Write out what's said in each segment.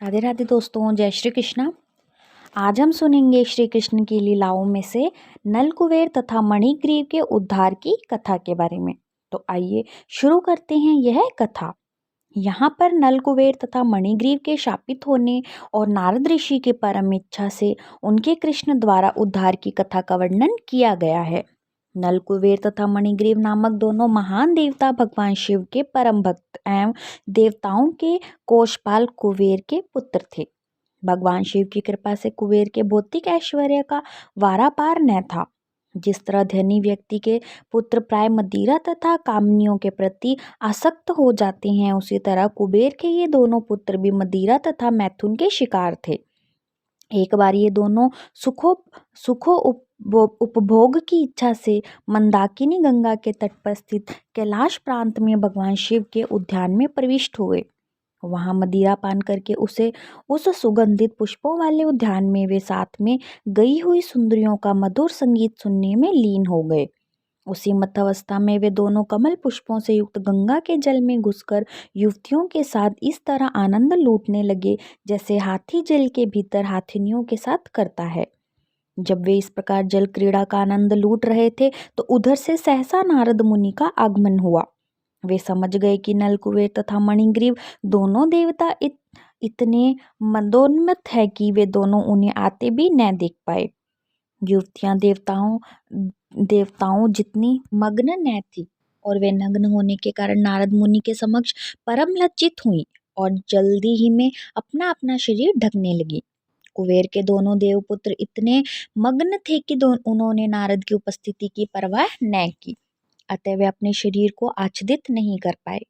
राधे राधे दोस्तों, जय श्री कृष्णा। आज हम सुनेंगे श्री कृष्ण की लीलाओं में से नल कुबेर तथा मणिग्रीव के उद्धार की कथा के बारे में। तो आइए शुरू करते हैं यह कथा। यहाँ पर नल कुबेर तथा मणिग्रीव के शापित होने और नारद ऋषि की परम इच्छा से उनके कृष्ण द्वारा उद्धार की कथा का वर्णन किया गया है। नल कुबेर तथा मणिग्रीव नामक दोनों महान देवता भगवान शिव के परम भक्त एवं देवताओं के कोषपाल कुबेर के पुत्र थे। भगवान शिव की कृपा से कुबेर के भौतिक ऐश्वर्य का वारापार न था। जिस तरह धनी व्यक्ति के पुत्र प्राय मदिरा तथा कामनियों के प्रति आसक्त हो जाते हैं, उसी तरह कुबेर के ये दोनों पुत्र भी मदिरा तथा मैथुन के शिकार थे। एक बार ये दोनों सुखो उपभोग की इच्छा से मंदाकिनी गंगा के तट पर स्थित कैलाश प्रांत में भगवान शिव के उद्यान में प्रविष्ट हुए। वहां मदिरा पान करके उस सुगंधित पुष्पों वाले उद्यान में वे साथ में गई हुई सुंदरियों का मधुर संगीत सुनने में लीन हो गए। उसी मध्यावस्था में वे दोनों कमल पुष्पों से युक्त गंगा के जल में घुसकर युवतियों के साथ इस तरह आनंद लूटने लगे जैसे हाथी जल के भीतर हाथिनियों के साथ करता है। जब वे इस प्रकार जल क्रीड़ा का आनंद लूट रहे थे तो उधर से सहसा नारद मुनि का आगमन हुआ। वे समझ गए कि नल कुबेर तथा मणिग्रीव दोनों देवता इतने मदोन्मत्त है कि वे दोनों उन्हें आते भी न देख पाए। युवतियां देवताओं जितनी मग्न न थी और वे नग्न होने के कारण नारद मुनि के समक्ष परम लज्जित हुई और जल्दी ही में अपना अपना शरीर ढकने लगी। कुबेर के दोनों देवपुत्र इतने मग्न थे कि उन्होंने नारद की उपस्थिति की परवाह न की, अतः वे अपने शरीर को आच्छादित नहीं कर पाए।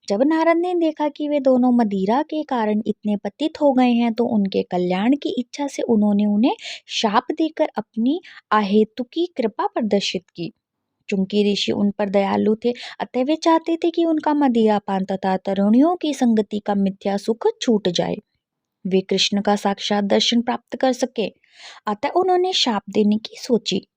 जब नारद ने देखा कि वे दोनों मदिरा के कारण इतने पतित हो गए हैं तो उनके कल्याण की इच्छा से उन्होंने उन्हें शाप देकर अपनी अहेतुकी कृपा प्रदर्शित की। चूंकि ऋषि उन पर दयालु थे, अतः वे चाहते थे कि उनका मदिरा पान तथा तरुणियों की संगति का मिथ्या सुख छूट जाए, वे कृष्ण का साक्षात दर्शन प्राप्त कर सके। अतः उन्होंने शाप देने की सोची।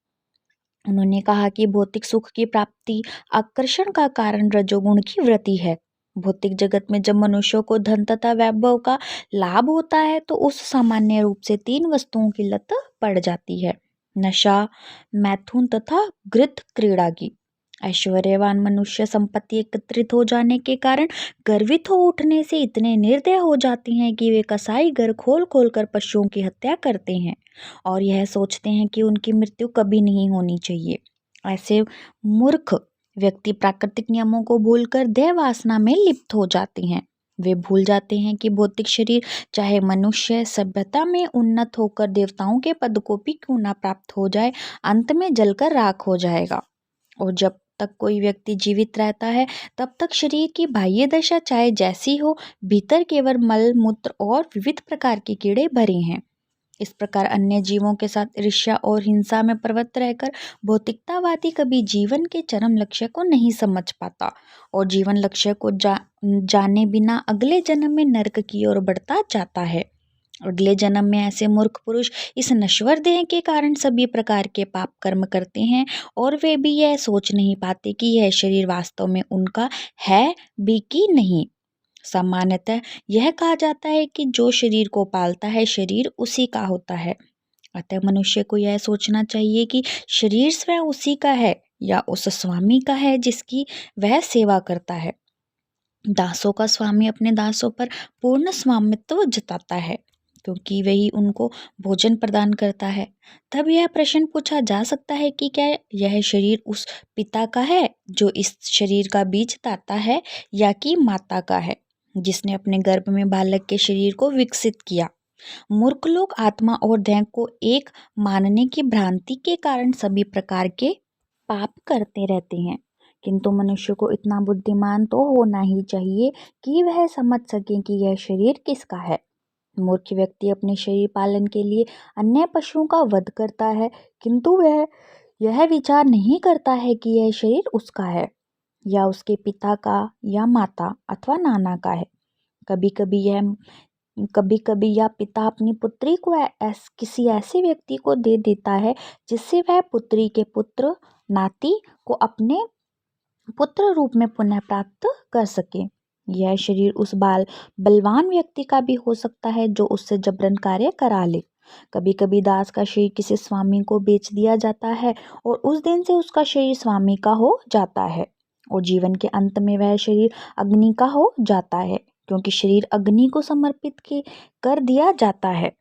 उन्होंने कहा कि भौतिक सुख की प्राप्ति आकर्षण का कारण रजोगुण की वृत्ति है। भौतिक जगत में जब मनुष्यों को धन तथा वैभव का लाभ होता है तो उस सामान्य रूप से 3 वस्तुओं की लत पड़ जाती है: नशा, मैथुन तथा घृत क्रीड़ा की। ऐश्वर्यवान मनुष्य संपत्ति एकत्रित हो जाने के कारण गर्वित हो उठने से इतने निर्दय हो जाते हैं कि वे कसाई घर खोल खोल कर पशुओं की हत्या करते हैं और यह सोचते हैं कि उनकी मृत्यु कभी नहीं होनी चाहिए। ऐसे मूर्ख व्यक्ति प्राकृतिक नियमों को भूलकर देह वासना में लिप्त हो जाते हैं। वे भूल जाते हैं कि भौतिक शरीर चाहे मनुष्य सभ्यता में उन्नत होकर देवताओं के पद को भी क्यों न प्राप्त हो जाए, अंत में जलकर राख हो जाएगा। और जब तक कोई व्यक्ति जीवित रहता है तब तक शरीर की बाह्य दशा चाहे जैसी हो, भीतर केवल मल मूत्र और विविध प्रकार के कीड़े भरे हैं। इस प्रकार अन्य जीवों के साथ ईर्ष्या और हिंसा में प्रवृत्त रहकर भौतिकतावादी कभी जीवन के चरम लक्ष्य को नहीं समझ पाता और जीवन लक्ष्य को जाने बिना अगले जन्म में नरक की ओर बढ़ता जाता है। अगले जन्म में ऐसे मूर्ख पुरुष इस नश्वर देह के कारण सभी प्रकार के पाप कर्म करते हैं और वे भी यह सोच नहीं पाते कि यह शरीर वास्तव में उनका है भी कि नहीं। सामान्यतः यह कहा जाता है कि जो शरीर को पालता है शरीर उसी का होता है। अतः मनुष्य को यह सोचना चाहिए कि शरीर स्वयं उसी का है या उस स्वामी का है जिसकी वह सेवा करता है। दासों का स्वामी अपने दासों पर पूर्ण स्वामित्व जताता है क्योंकि वही उनको भोजन प्रदान करता है। तब यह प्रश्न पूछा जा सकता है कि क्या यह शरीर उस पिता का है जो इस शरीर का बीज दाता है या कि माता का है जिसने अपने गर्भ में बालक के शरीर को विकसित किया। मूर्ख लोग आत्मा और देह को एक मानने की भ्रांति के कारण सभी प्रकार के पाप करते रहते हैं, किंतु मनुष्य को इतना बुद्धिमान तो होना ही चाहिए कि वह समझ सके कि यह शरीर किसका है। मूर्ख व्यक्ति अपने शरीर पालन के लिए अन्य पशुओं का वध करता है, किंतु वह यह विचार नहीं करता है कि यह शरीर उसका है या उसके पिता का या माता अथवा नाना का है। कभी कभी यह पिता अपनी पुत्री को किसी ऐसे व्यक्ति को दे देता है जिससे वह पुत्री के पुत्र नाती को अपने पुत्र रूप में पुनः प्राप्त कर सके। यह शरीर उस बलवान व्यक्ति का भी हो सकता है जो उससे जबरन कार्य करा ले। कभी कभी दास का शरीर किसी स्वामी को बेच दिया जाता है और उस दिन से उसका शरीर स्वामी का हो जाता है और जीवन के अंत में वह शरीर अग्नि का हो जाता है, क्योंकि शरीर अग्नि को समर्पित कर दिया जाता है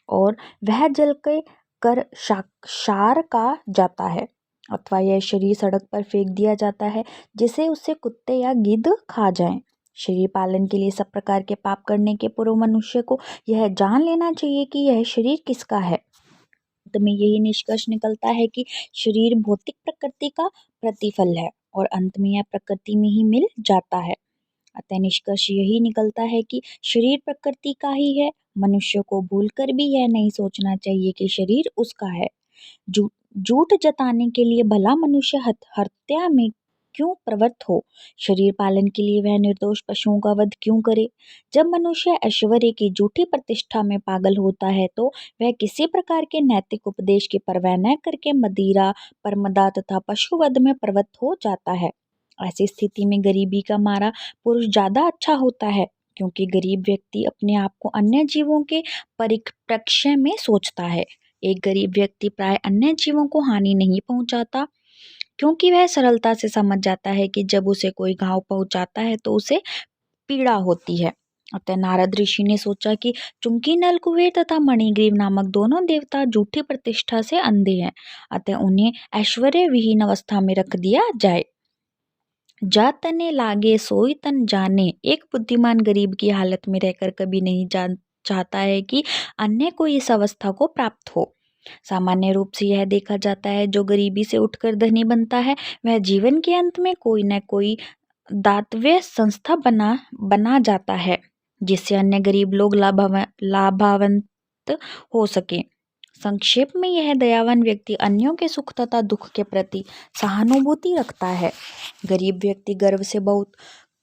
और वह जल के कर क्षार का जाता है। अथवा यह शरीर सड़क पर फेंक दिया जाता है जिसे उससे कुत्ते या गिद्ध खा जाएं। शरीर पालन के लिए सब प्रकार के पाप करने के पूर्व मनुष्य को यह जान लेना चाहिए कि यह शरीर किसका है। अंत में यही निष्कर्ष निकलता है कि शरीर भौतिक प्रकृति का प्रतिफल है और अंत में यह प्रकृति में ही मिल जाता है। अतः निष्कर्ष यही निकलता है कि शरीर प्रकृति का ही है। मनुष्य को भूलकर भी यह नहीं सोचना चाहिए कि शरीर उसका है। झूठ जताने के लिए भला मनुष्य हत्या में क्यों प्रवृत्त हो, शरीर पालन के लिए वह निर्दोष पशुओं का वध क्यों करे। जब मनुष्य ऐश्वर्य की झूठी प्रतिष्ठा में पागल होता है तो वह किसी प्रकार के नैतिक उपदेश की परवाह न करके मदिरा, परमदा तथा पशुवध में प्रवृत्त हो जाता है। ऐसी स्थिति में गरीबी का मारा पुरुष ज्यादा अच्छा होता है, क्योंकि गरीब व्यक्ति अपने आप को अन्य जीवों के परिप्रेक्ष्य में सोचता है। एक गरीब व्यक्ति प्राय अन्य जीवों को हानि नहीं पहुंचाता, क्योंकि वह सरलता से समझ जाता है कि जब उसे कोई घाव पहुंचाता है तो उसे पीड़ा होती है। अतः नारद ऋषि ने सोचा कि चूंकि नल, कुबेर तथा मणिग्रीव नामक दोनों देवता झूठी प्रतिष्ठा से अंधे हैं, अतः उन्हें ऐश्वर्य विहीन अवस्था में रख दिया जाए। जा तने लागे सोई तन जाने। एक बुद्धिमान गरीब की हालत में रहकर कभी नहीं जान चाहता है कि अन्य को इस अवस्था को प्राप्त हो। सामान्य रूप से यह देखा जाता है जो गरीबी से उठकर धनी बनता है वह जीवन के अंत में कोई न कोई दातव्य संस्था बना जाता है जिससे अन्य गरीब लोग लाभान्वित हो सके। संक्षेप में यह दयावान व्यक्ति अन्यों के सुख तथा दुख के प्रति सहानुभूति रखता है। गरीब व्यक्ति गर्व से बहुत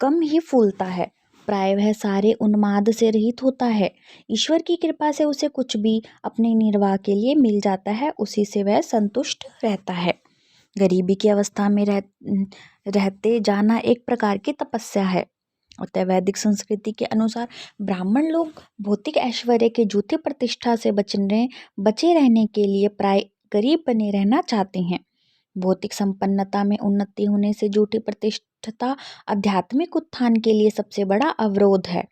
कम ही फूलता है, प्राय वह सारे उन्माद से रहित होता है। ईश्वर की कृपा से उसे कुछ भी अपने निर्वाह के लिए मिल जाता है, उसी से वह संतुष्ट रहता है। गरीबी की अवस्था में रहते जाना एक प्रकार की तपस्या है। अतः वैदिक संस्कृति के अनुसार ब्राह्मण लोग भौतिक ऐश्वर्य के झूठी प्रतिष्ठा से बचे रहने के लिए प्राय गरीब बने रहना चाहते हैं। भौतिक संपन्नता में उन्नति होने से झूठी प्रतिष्ठा आध्यात्मिक उत्थान के लिए सबसे बड़ा अवरोध है।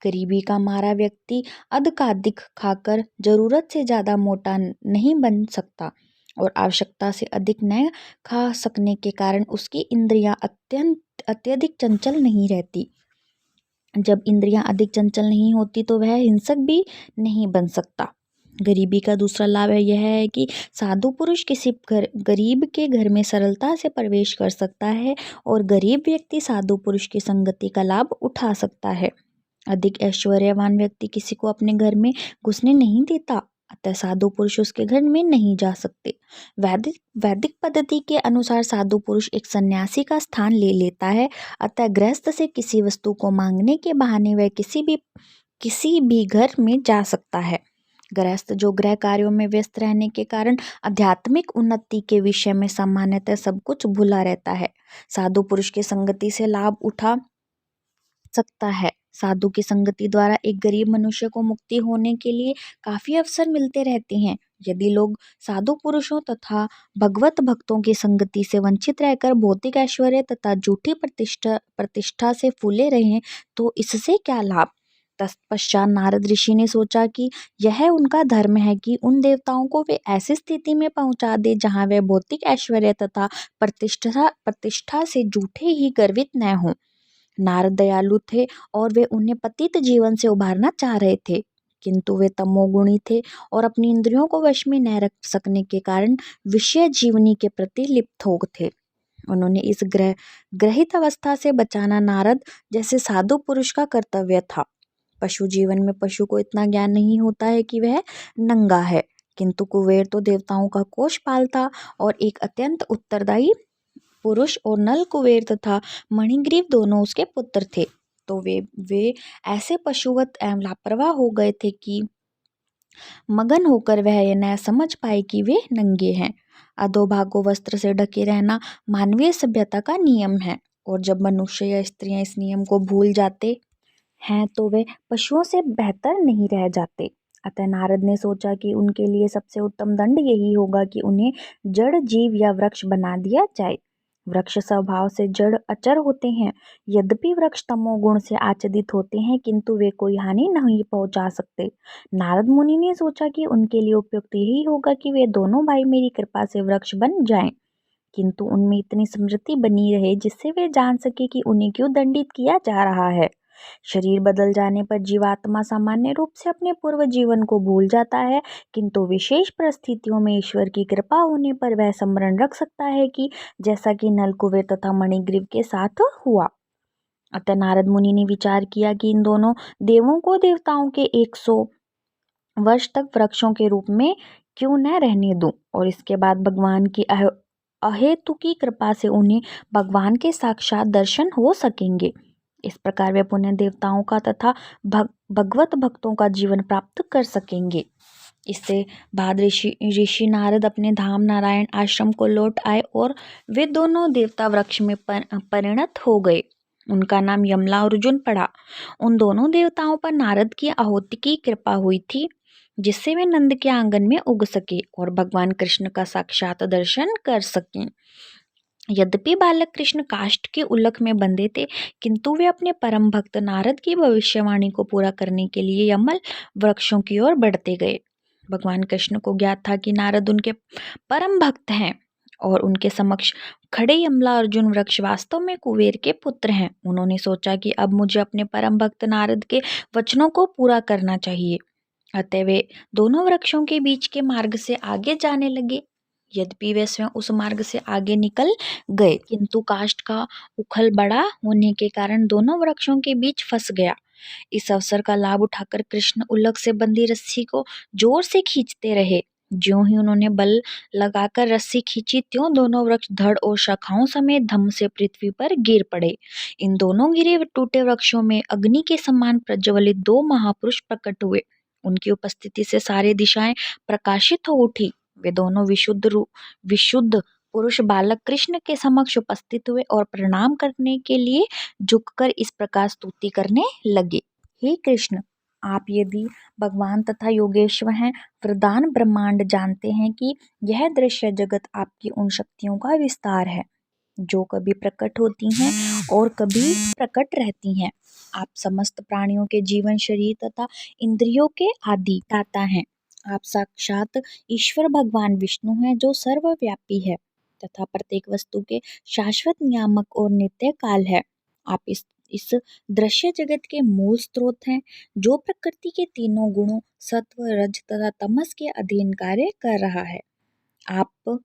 गरीबी का मारा व्यक्ति अधिकाधिक खाकर जरूरत से ज्यादा मोटा नहीं बन सकता और आवश्यकता से अधिक न खा सकने के कारण उसकी इंद्रियां अत्यधिक चंचल नहीं रहती। जब इंद्रियां अधिक चंचल नहीं होती तो वह हिंसक भी नहीं बन सकता। गरीबी का दूसरा लाभ यह है कि साधु पुरुष किसी गरीब के घर में सरलता से प्रवेश कर सकता है और गरीब व्यक्ति साधु पुरुष की संगति का लाभ उठा सकता है। अधिक ऐश्वर्यवान व्यक्ति किसी को अपने घर में घुसने नहीं देता, अतः साधु पुरुष उसके घर में नहीं जा सकते। वैदिक पद्धति के अनुसार साधु पुरुष एक सन्यासी का स्थान ले लेता है, अतः गृहस्थ से किसी वस्तु को मांगने के बहाने वह किसी भी घर में जा सकता है। गृहस्थ जो गृह कार्यों में व्यस्त रहने के कारण आध्यात्मिक उन्नति के विषय में सामान्यतः सब कुछ भूला रहता है, साधु पुरुष की संगति से लाभ उठा सकता है। साधु की संगति द्वारा एक गरीब मनुष्य को मुक्ति होने के लिए काफी अवसर मिलते रहते हैं। यदि लोग साधु पुरुषों तथा भगवत भक्तों की संगति से वंचित रहकर भौतिक ऐश्वर्य तथा झूठी प्रतिष्ठा से फूले रहे तो इससे क्या लाभ। तत्पश्चात नारद ऋषि ने सोचा कि यह उनका धर्म है कि उन देवताओं को वे ऐसी स्थिति में पहुंचा दे जहां वे भौतिक ऐश्वर्य तथा प्रतिष्ठा से झूठे ही गर्वित न हों। नारद दयालु थे और वे उन्हें पतित जीवन से उबारना चाह रहे थे, किंतु वे तमोगुणी थे और अपनी इंद्रियों को वश में न रख सकने के कारण विषय जीवनी के प्रति लिप्त हो थे। उन्होंने इस ग्रहित अवस्था से बचाना नारद जैसे साधु पुरुष का कर्तव्य था। पशु जीवन में पशु को इतना ज्ञान नहीं होता है कि वह नंगा है, किंतु कुबेर तो देवताओं का कोष पालता और एक अत्यंत उत्तरदायी पुरुष और नल, कुबेर तथा मणिग्रीव दोनों उसके पुत्र थे, तो वे ऐसे पशुवत एवं लापरवाह हो गए थे कि मगन होकर वह यह न समझ पाए कि वे नंगे हैं। अधोभागो वस्त्र से ढके रहना मानवीय सभ्यता का नियम है। और जब मनुष्य या स्त्रियां इस नियम को भूल जाते हैं तो वे पशुओं से बेहतर नहीं रह जाते। अतः नारद ने सोचा कि उनके लिए सबसे उत्तम दंड यही होगा कि उन्हें जड़ जीव या वृक्ष बना दिया जाए। वृक्ष स्वभाव से जड़ अचर होते हैं। यद्यपि वृक्ष तमोगुण से आच्छादित होते हैं किंतु वे कोई हानि नहीं पहुंचा सकते। नारद मुनि ने सोचा कि उनके लिए उपयुक्त यही होगा कि वे दोनों भाई मेरी कृपा से वृक्ष बन जाएं, किंतु उनमें इतनी स्मृति बनी रहे जिससे वे जान सके कि उन्हें क्यों दंडित किया जा रहा है। शरीर बदल जाने पर जीवात्मा सामान्य रूप से अपने पूर्व जीवन को भूल जाता है, किंतु विशेष परिस्थितियों में ईश्वर की कृपा होने पर वह स्मरण रख सकता है कि जैसा कि नल कुबेर तथा मणिग्रीव के साथ हुआ। अतः नारद मुनि ने विचार किया कि इन दोनों देवों को देवताओं के 100 वर्ष तक वृक्षों के रूप में क्यों न रहने दूं, और इसके बाद भगवान की अहेतुकी कृपा से उन्हें भगवान के साक्षात दर्शन हो सकेंगे। इस प्रकार वे पुण्य देवताओं का तथा भगवत भक्तों का जीवन प्राप्त कर सकेंगे। इससे बाद ऋषि नारद अपने धाम नारायण आश्रम को लौट आए और वे दोनों देवता वृक्ष में परिणत हो गए। उनका नाम यमला अर्जुन पड़ा। उन दोनों देवताओं पर नारद की आहुति की कृपा हुई थी जिससे वे नंद के आंगन में उग सके और भगवान कृष्ण का साक्षात दर्शन कर सकें। यद्यपि बालक कृष्ण काष्ठ के उलक में बंधे थे किंतु वे अपने परम भक्त नारद की भविष्यवाणी को पूरा करने के लिए यमल वृक्षों की ओर बढ़ते गए। भगवान कृष्ण को ज्ञात था कि नारद उनके परम भक्त हैं और उनके समक्ष खड़े यमला अर्जुन वृक्ष वास्तव में कुबेर के पुत्र हैं। उन्होंने सोचा कि अब मुझे अपने परम भक्त नारद के वचनों को पूरा करना चाहिए। अतः वे दोनों वृक्षों के बीच के मार्ग से आगे जाने लगे। यद्यपि वे स्वयं उस मार्ग से आगे निकल गए किंतु काष्ठ का उखल बड़ा होने के कारण दोनों वृक्षों के बीच फंस गया। इस अवसर का लाभ उठाकर कृष्ण उल्लक से बंधी रस्सी को जोर से खींचते रहे। ज्यों ही उन्होंने बल लगाकर रस्सी खींची त्यों दोनों वृक्ष धड़ और शाखाओं समेत धम से पृथ्वी पर गिर पड़े। इन दोनों गिरे टूटे वृक्षों में अग्नि के समान प्रज्वलित 2 महापुरुष प्रकट हुए। उनकी उपस्थिति से सारी दिशाएं प्रकाशित हो उठी। वे दोनों विशुद्ध पुरुष बालक कृष्ण के समक्ष उपस्थित हुए और प्रणाम करने के लिए झुककर इस प्रकार स्तुति करने लगे। हे कृष्ण, आप यदि भगवान तथा योगेश्वर हैं, वरदान ब्रह्मांड जानते हैं कि यह दृश्य जगत आपकी उन शक्तियों का विस्तार है जो कभी प्रकट होती हैं और कभी प्रकट रहती हैं। आप समस्त प्राणियों के जीवन, शरीर तथा इंद्रियों के आदि दाता हैं। आप साक्षात ईश्वर भगवान विष्णु हैं जो सर्वव्यापी है तथा प्रत्येक वस्तु के शाश्वत नियामक और नित्य काल है। आप इस दृश्य जगत के मूल स्रोत हैं जो प्रकृति के तीनों गुणों सत्व, रज तथा तमस के अधीन कार्य कर रहा है। आप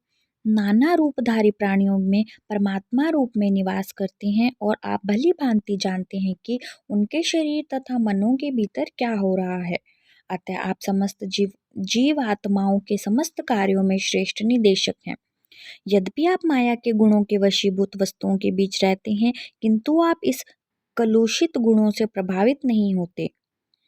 नाना रूपधारी प्राणियों में परमात्मा रूप में निवास करते हैं और आप भली भांति जानते हैं कि उनके शरीर तथा मनों के भीतर क्या हो रहा है। अतः आप समस्त जीव आत्माओं के समस्त कार्यों में श्रेष्ठ निदेशक हैं। यद्यपि आप माया के गुणों के वशीभूत वस्तुओं के बीच रहते हैं किंतु आप इस कलुषित गुणों से प्रभावित नहीं होते।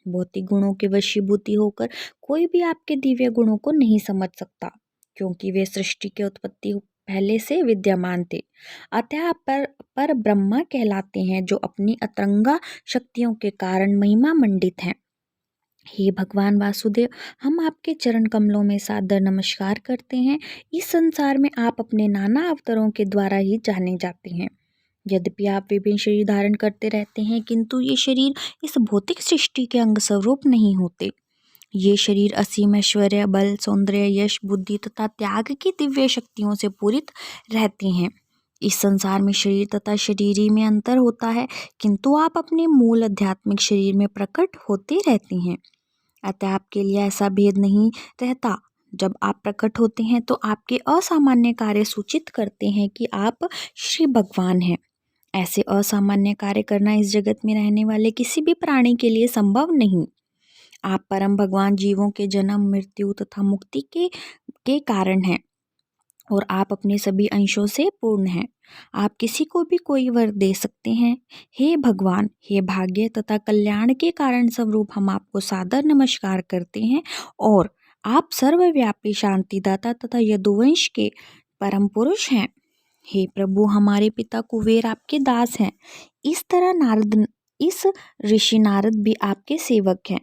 भौतिक गुणों के वशीभूति होकर कोई भी आपके दिव्य गुणों को नहीं समझ सकता क्योंकि वे सृष्टि के उत्पत्ति पहले से विद्यमान थे। अतः आप पर ब्रह्मा कहलाते हैं जो अपनी अतरंगा शक्तियों के कारण महिमा मंडित हैं। हे भगवान वासुदेव, हम आपके चरण कमलों में सादर नमस्कार करते हैं। इस संसार में आप अपने नाना अवतारों के द्वारा ही जाने जाते हैं। यद्यपि आप विभिन्न शरीर धारण करते रहते हैं किंतु ये शरीर इस भौतिक सृष्टि के अंग स्वरूप नहीं होते। ये शरीर असीम ऐश्वर्य, बल, सौंदर्य, यश, बुद्धि तथा त्याग की दिव्य शक्तियों से पूरित रहते हैं। इस संसार में शरीर तथा शरीरी में अंतर होता है किंतु आप अपने मूल आध्यात्मिक शरीर में प्रकट होते रहते हैं। अतः आपके लिए ऐसा भेद नहीं रहता। जब आप प्रकट होते हैं तो आपके असामान्य कार्य सूचित करते हैं कि आप श्री भगवान हैं। ऐसे असामान्य कार्य करना इस जगत में रहने वाले किसी भी प्राणी के लिए संभव नहीं। आप परम भगवान जीवों के जन्म, मृत्यु तथा मुक्ति के कारण हैं और आप अपने सभी अंशों से पूर्ण हैं। आप किसी को भी कोई वर दे सकते हैं। हे भगवान, हे भाग्य तथा कल्याण के कारण स्वरूप हम आपको सादर नमस्कार करते हैं और आप सर्वव्यापी शांतिदाता तथा यदुवंश के परम पुरुष हैं। हे प्रभु, हमारे पिता कुबेर आपके दास हैं। इस ऋषि नारद भी आपके सेवक हैं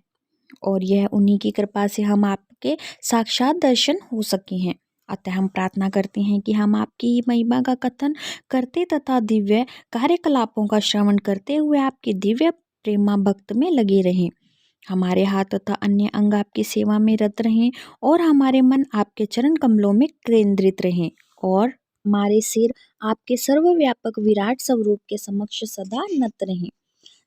और यह उन्हीं की कृपा से हम आपके साक्षात दर्शन हो सके हैं। अतः हम प्रार्थना करते हैं कि हम आपकी महिमा का कथन करते तथा दिव्य कार्यकलापों का श्रवण करते हुए आपके दिव्य प्रेमा भक्त में लगे रहें। हमारे हाथ तथा अन्य अंग आपकी सेवा में रत रहें और हमारे मन आपके चरण कमलों में केंद्रित रहें और हमारे सिर आपके सर्वव्यापक विराट स्वरूप के समक्ष सदा नत रहें।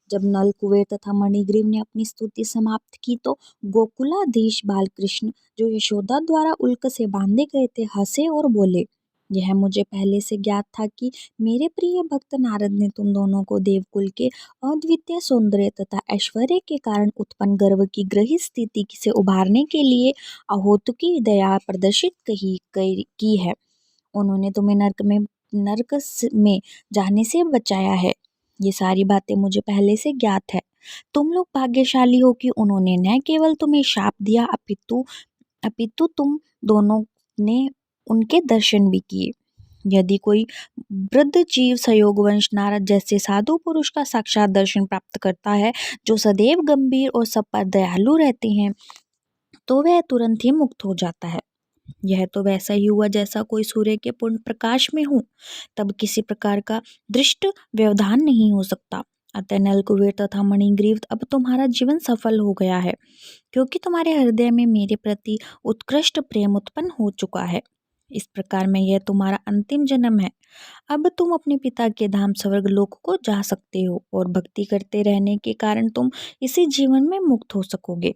जब नल, कुबेर तथा मणिग्रीव ने अपनी स्तुति समाप्त की तो गोकुलाधीश बालकृष्ण, जो यशोदा द्वारा उल्क से बांधे गए थे, हंसे और बोले, यह मुझे पहले से ज्ञात था कि मेरे प्रिय भक्त नारद ने तुम दोनों को देवकुल के अद्वितीय सौंदर्य तथा ऐश्वर्य के कारण उत्पन्न गर्व की ग्रहित स्थिति से उभारने के लिए अहोतुकी दया प्रदर्शित की है। उन्होंने तुम्हें नरक में जाने से बचाया है। ये सारी बातें मुझे पहले से ज्ञात है। तुम लोग भाग्यशाली हो कि उन्होंने न केवल तुम्हें शाप दिया अपितु तुम दोनों ने उनके दर्शन भी किए। यदि कोई वृद्ध जीव संयोगवश नारद जैसे साधु पुरुष का साक्षात दर्शन प्राप्त करता है, जो सदैव गंभीर और सब पर दयालु रहते हैं, तो वह तुरंत ही मुक्त हो जाता है। यह तो वैसा ही हुआ जैसा कोई सूर्य के पूर्ण प्रकाश में हो, तब किसी प्रकार का दृष्ट व्यवधान नहीं हो सकता। अतः नल, कुबेर तथा मणिग्रीव, अब तुम्हारा जीवन सफल हो गया है, क्योंकि तुम्हारे हृदय में मेरे प्रति उत्कृष्ट प्रेम उत्पन्न हो चुका है। इस प्रकार में यह तुम्हारा अंतिम जन्म है। अब तुम अपने पिता के धाम स्वर्ग लोक को जा सकते हो और भक्ति करते रहने के कारण तुम इसी जीवन में मुक्त हो सकोगे।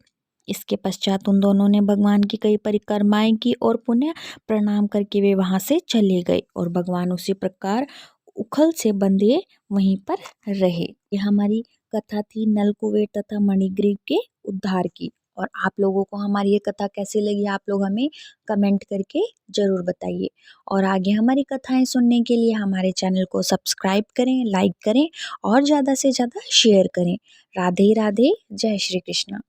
इसके पश्चात उन दोनों ने भगवान की कई परिक्रमाएं की और पुनः प्रणाम करके वे वहां से चले गए और भगवान उसी प्रकार उखल से बंधे वहीं पर रहे। ये हमारी कथा थी नल, कुबेर तथा मणिग्रीव के उद्धार की। और आप लोगों को हमारी ये कथा कैसी लगी, आप लोग हमें कमेंट करके ज़रूर बताइए। और आगे हमारी कथाएं सुनने के लिए हमारे चैनल को सब्सक्राइब करें, लाइक करें और ज़्यादा से ज़्यादा शेयर करें। राधे राधे, जय श्री कृष्ण।